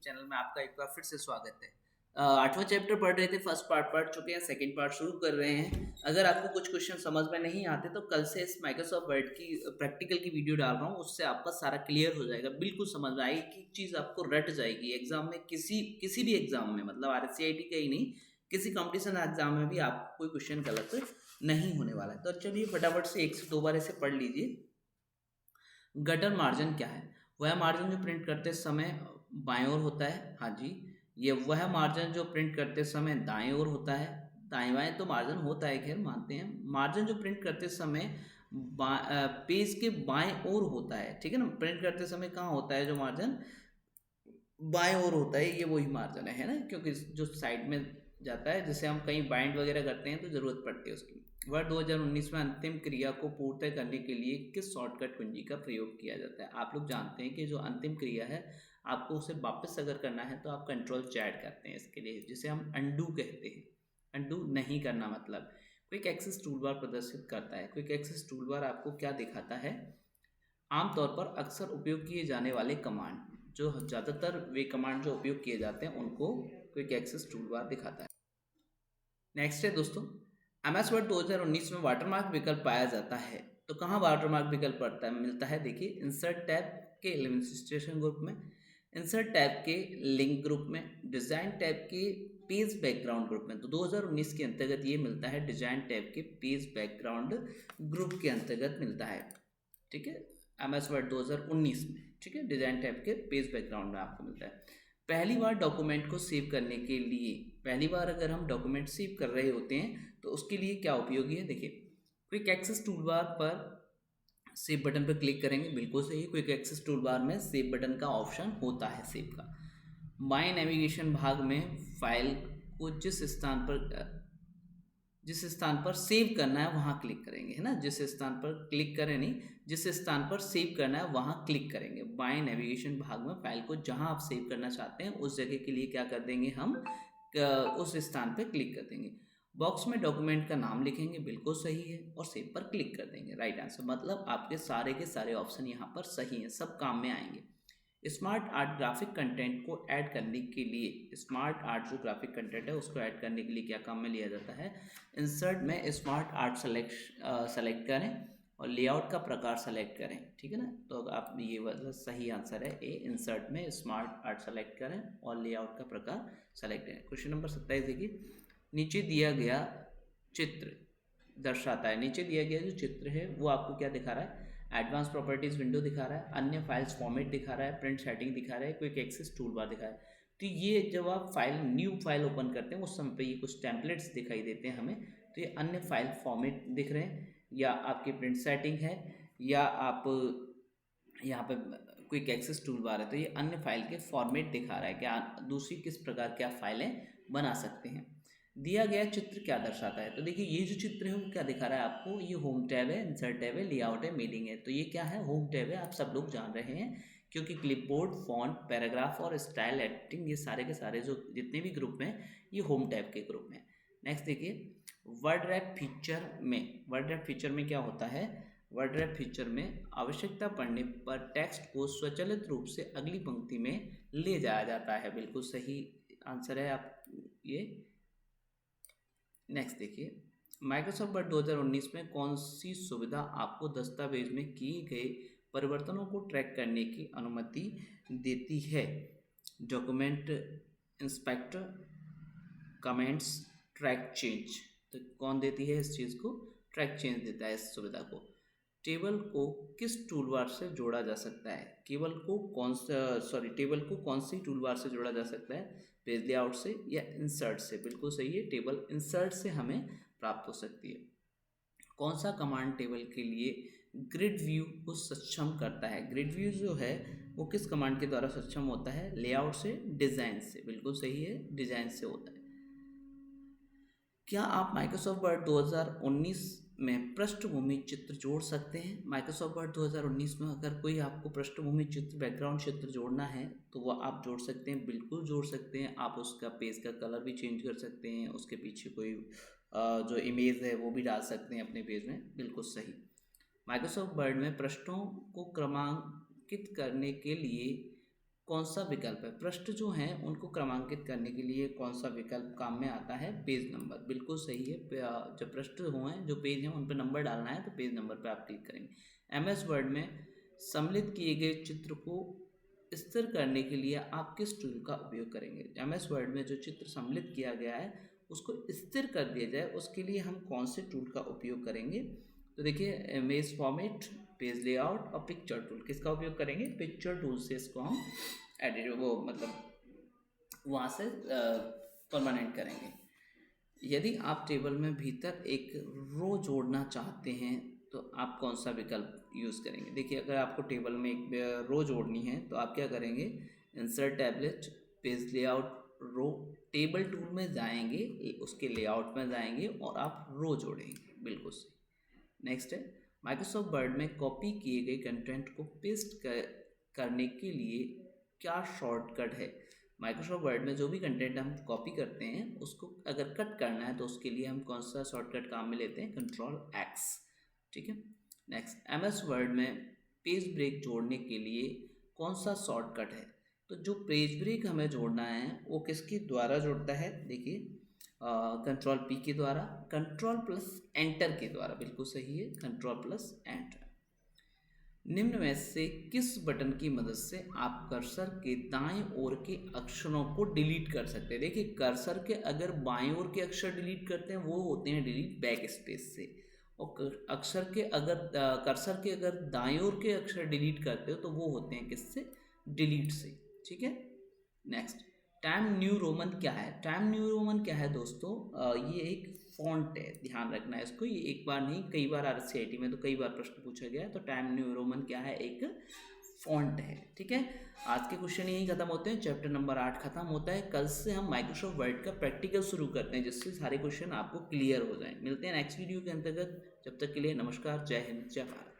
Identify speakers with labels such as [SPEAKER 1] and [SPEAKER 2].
[SPEAKER 1] Channel में आपका एक बार फिर से स्वागत है। आठवां चैप्टर पढ़ रहे थे, फर्स्ट पार्ट पढ़ चुके हैं, सेकंड पार्ट शुरू कर रहे हैं। अगर आपको कुछ क्वेश्चन समझ में नहीं आते तो कल से इस माइक्रोसॉफ्ट वर्ड की प्रैक्टिकल की वीडियो डाल रहा हूँ, उससे आपका सारा क्लियर हो जाएगा, बिल्कुल समझ में आएगी, एक चीज़ आपको रट जाएगी एग्जाम में, किसी किसी भी एग्जाम में, मतलब RSCIT का ही नहीं, किसी कंपटीशन एग्जाम में भी आपको कोई क्वेश्चन गलत नहीं होने वाला है। तो चलिए फटाफट से एक से दो बार ऐसे पढ़ लीजिए। गटर मार्जिन क्या है? वह मार्जिन जो प्रिंट करते समय बाएं ओर होता है। हाँ जी। ये वह मार्जिन जो प्रिंट करते समय दाएं ओर होता है। दाएं बाएं तो मार्जिन होता है, खैर मानते हैं। मार्जिन जो प्रिंट करते समय पेज के बाएं ओर होता है, ठीक है ना। प्रिंट करते समय कहाँ होता है जो मार्जिन? बाएं ओर होता है, ये वही मार्जिन है ना, क्योंकि जो साइड में जाता है, जिसे हम कहीं बाइंड वगैरह करते हैं तो जरूरत पड़ती है उसकी। वर्ष 2019 में अंतिम क्रिया को पूर्ण करने के लिए किस शॉर्टकट कुंजी का प्रयोग किया जाता है? आप लोग जानते हैं कि जो अंतिम क्रिया है, आपको उसे वापस अगर करना है तो आप कंट्रोल चैट करते हैं इसके लिए, जिसे हम अंडू कहते हैं। अंडू नहीं करना मतलब क्विक एक्सेस टूल बार प्रदर्शित करता है। क्विक एक्सेस टूल बार आपको क्या दिखाता है? आमतौर पर अक्सर उपयोग किए जाने वाले कमांड, जो ज़्यादातर वे कमांड जो उपयोग किए जाते हैं उनको क्विक एक्सेस टूल बार दिखाता है। नेक्स्ट है दोस्तों, MS वर्ड 2019 में वाटरमार्क विकल्प पाया जाता है, तो कहाँ वाटरमार्क विकल्प पड़ता है मिलता है? देखिए, इंसर्ट टैब के एलिमेंटेशन ग्रुप में, इंसर्ट टैब के लिंक ग्रुप में, डिजाइन टैब के पेज बैकग्राउंड ग्रुप में। तो 2019 के अंतर्गत ये मिलता है डिजाइन टैब के पेज बैकग्राउंड ग्रुप के अंतर्गत मिलता है, ठीक है। MS वर्ड 2019 में, ठीक है, डिजाइन टैब के पेज बैकग्राउंड में आपको मिलता है। पहली बार डॉक्यूमेंट को सेव करने के लिए, पहली बार अगर हम डॉक्यूमेंट सेव कर रहे होते हैं तो उसके लिए क्या उपयोगी है? देखिए, क्विक एक्सेस टूल बार पर सेव बटन पर क्लिक करेंगे, बिल्कुल सही। क्विक एक्सेस टूल बार में सेव बटन का ऑप्शन होता है, सेव का। माय नेविगेशन भाग में फाइल को जिस स्थान पर सेव करना है वहाँ क्लिक करेंगे, है ना। जिस स्थान पर क्लिक करें नहीं, जिस स्थान पर सेव करना है वहाँ क्लिक करेंगे। बाएं नेविगेशन भाग में फाइल को जहाँ आप सेव करना चाहते हैं उस जगह के लिए क्या कर देंगे हम? उस स्थान पर क्लिक कर देंगे। बॉक्स में डॉक्यूमेंट का नाम लिखेंगे, बिल्कुल सही है, और सेव पर क्लिक कर देंगे, राइट आंसर। मतलब आपके सारे के सारे ऑप्शन यहाँ पर सही हैं, सब काम में आएंगे। स्मार्ट आर्ट ग्राफिक कंटेंट को ऐड करने के लिए, स्मार्ट आर्ट जो ग्राफिक कंटेंट है उसको ऐड करने के लिए क्या काम में लिया जाता है? इंसर्ट में स्मार्ट आर्ट सेलेक्ट करें और लेआउट का प्रकार सेलेक्ट करें, ठीक है ना। तो आप ये वाला सही आंसर है ए, इंसर्ट में स्मार्ट आर्ट सेलेक्ट करें और लेआउट का प्रकार सेलेक्ट करें। क्वेश्चन नंबर 27 देखिए, नीचे दिया गया चित्र दर्शाता है, नीचे दिया गया जो चित्र है वो आपको क्या दिखा रहा है? एडवांस प्रॉपर्टीज विंडो दिखा रहा है, अन्य फाइल्स फॉर्मेट दिखा रहा है, प्रिंट सेटिंग दिखा रहा है, क्विक एक्सेस टूल बार दिखा रहा है। तो ये जब आप न्यू फाइल ओपन करते हैं उस समय पे ये कुछ टेम्पलेट्स दिखाई देते हैं हमें। तो ये अन्य फाइल फॉर्मेट दिख रहे हैं, या आपकी प्रिंट सेटिंग है, या आप यहाँ पे क्विक एक्सेस टूल बार है। तो ये अन्य फाइल के फॉर्मेट दिखा रहा है कि आप दूसरी किस प्रकार की आप फाइलें बना सकते हैं। दिया गया चित्र क्या दर्शाता है? तो देखिए, ये जो चित्र है वो क्या दिखा रहा है आपको? ये होम टैब है, इंसर्ट टैब है, लेआउट है, मीडिंग है। तो ये क्या है? होम टैब है, आप सब लोग जान रहे हैं, क्योंकि क्लिपबोर्ड, फॉन्ट, पैराग्राफ और स्टाइल एडिटिंग, ये सारे के सारे जो जितने भी ग्रुप हैं ये होम टैब के ग्रुप में। नेक्स्ट देखिए, वर्ड रैप फीचर में, वर्ड रैप फीचर में क्या होता है? वर्ड रैप फीचर में आवश्यकता पड़ने पर टेक्स्ट को स्वचालित रूप से अगली पंक्ति में ले जाया जाता है, बिल्कुल सही आंसर है आप ये। नेक्स्ट देखिए, माइक्रोसॉफ्ट वर्ड 2019 में कौन सी सुविधा आपको दस्तावेज में किए गए परिवर्तनों को ट्रैक करने की अनुमति देती है? Document inspector, comments, track change. तो कौन देती है इस चीज़ को? ट्रैक चेंज देता है इस सुविधा को। टेबल को किस टूलबार से जोड़ा जा सकता है? टेबल को कौन सी टूलबार से जोड़ा जा सकता है? पेज लेआउट से या इंसर्ट से? बिल्कुल सही है, टेबल इंसर्ट से हमें प्राप्त हो सकती है। कौन सा कमांड टेबल के लिए ग्रिड व्यू को सक्षम करता है? ग्रिड व्यू जो है वो किस कमांड के द्वारा सक्षम होता है? लेआउट से, डिजाइन से? बिल्कुल सही है, डिजाइन से होता है। क्या आप माइक्रोसॉफ्ट वर्ड 2019 में पृष्ठभूमि चित्र जोड़ सकते हैं? माइक्रोसॉफ्ट वर्ड 2019 में अगर कोई आपको पृष्ठभूमि चित्र, बैकग्राउंड चित्र जोड़ना है तो वो आप जोड़ सकते हैं, बिल्कुल जोड़ सकते हैं। आप उसका पेज का कलर भी चेंज कर सकते हैं, उसके पीछे कोई जो इमेज है वो भी डाल सकते हैं अपने पेज में, बिल्कुल सही। माइक्रोसॉफ्ट वर्ड में पृष्ठों को क्रमांकित करने के लिए कौन सा विकल्प है। पृष्ठ जो हैं उनको क्रमांकित करने के लिए कौन सा विकल्प काम में आता है, पेज नंबर। बिल्कुल सही है, जब पृष्ठ हुए हैं जो पेज हैं उन पर नंबर डालना है तो पेज नंबर पर आप क्लिक करेंगे। एमएस वर्ड में सम्मिलित किए गए चित्र को स्थिर करने के लिए आप किस टूल का उपयोग करेंगे। एमएस वर्ड में जो चित्र सम्मिलित किया गया है उसको स्थिर कर दिया जाए उसके लिए हम कौन से टूल का उपयोग करेंगे। तो देखिए इमेज फॉर्मेट, पेज लेआउट और पिक्चर टूल। किसका उपयोग करेंगे, पिक्चर टूल से इसको हम एडिट वहाँ से परमानेंट करेंगे। यदि आप टेबल में भीतर एक रो जोड़ना चाहते हैं तो आप कौन सा विकल्प यूज़ करेंगे। देखिए अगर आपको टेबल में एक रो जोड़नी है तो आप क्या करेंगे, इंसर्ट टैबलेट, पेज लेआउट, रो, टेबल टूल में जाएंगे, उसके लेआउट में जाएंगे और आप रो जोड़ेंगे। बिल्कुल सही। नेक्स्ट है, माइक्रोसॉफ्ट वर्ड में कॉपी किए गए कंटेंट को पेस्ट करने के लिए क्या शॉर्टकट है। माइक्रोसॉफ्ट वर्ड में जो भी कंटेंट हम कॉपी करते हैं उसको अगर कट करना है तो उसके लिए हम कौन सा शॉर्टकट काम में लेते हैं, Ctrl+X। ठीक है। नेक्स्ट, एमएस वर्ड में पेज ब्रेक जोड़ने के लिए कौन सा शॉर्टकट है। तो जो पेज ब्रेक हमें जोड़ना है वो किसके द्वारा जुड़ता है, देखिए Ctrl+P के द्वारा, Ctrl+Enter के द्वारा। बिल्कुल सही है, Ctrl+Enter। निम्न में से किस बटन की मदद से आप कर्सर के दाएं ओर के अक्षरों को डिलीट कर सकते हैं। देखिए कर्सर के अगर बाएं ओर के अक्षर डिलीट करते हैं वो होते हैं डिलीट बैक स्पेस से, और अक्षर के अगर कर्सर के अगर दाएं ओर के अक्षर डिलीट करते हो तो वो होते हैं किससे, डिलीट से। ठीक है। नेक्स्ट, टाइम न्यू रोमन क्या है। टाइम न्यू रोमन क्या है दोस्तों, ये एक फॉन्ट है, ध्यान रखना है इसको। ये एक बार नहीं कई बार RCIT में तो कई बार प्रश्न पूछा गया है। तो टाइम न्यू रोमन क्या है, एक फॉन्ट है। ठीक है। आज के क्वेश्चन यही खत्म होते हैं, चैप्टर नंबर 8 खत्म होता है। कल से हम माइक्रोसॉफ्ट वर्ड का प्रैक्टिकल शुरू करते हैं जिससे सारे क्वेश्चन आपको क्लियर हो जाएं। मिलते हैं नेक्स्ट वीडियो के अंतर्गत, जब तक के लिए नमस्कार, जय हिंद, जय भारत।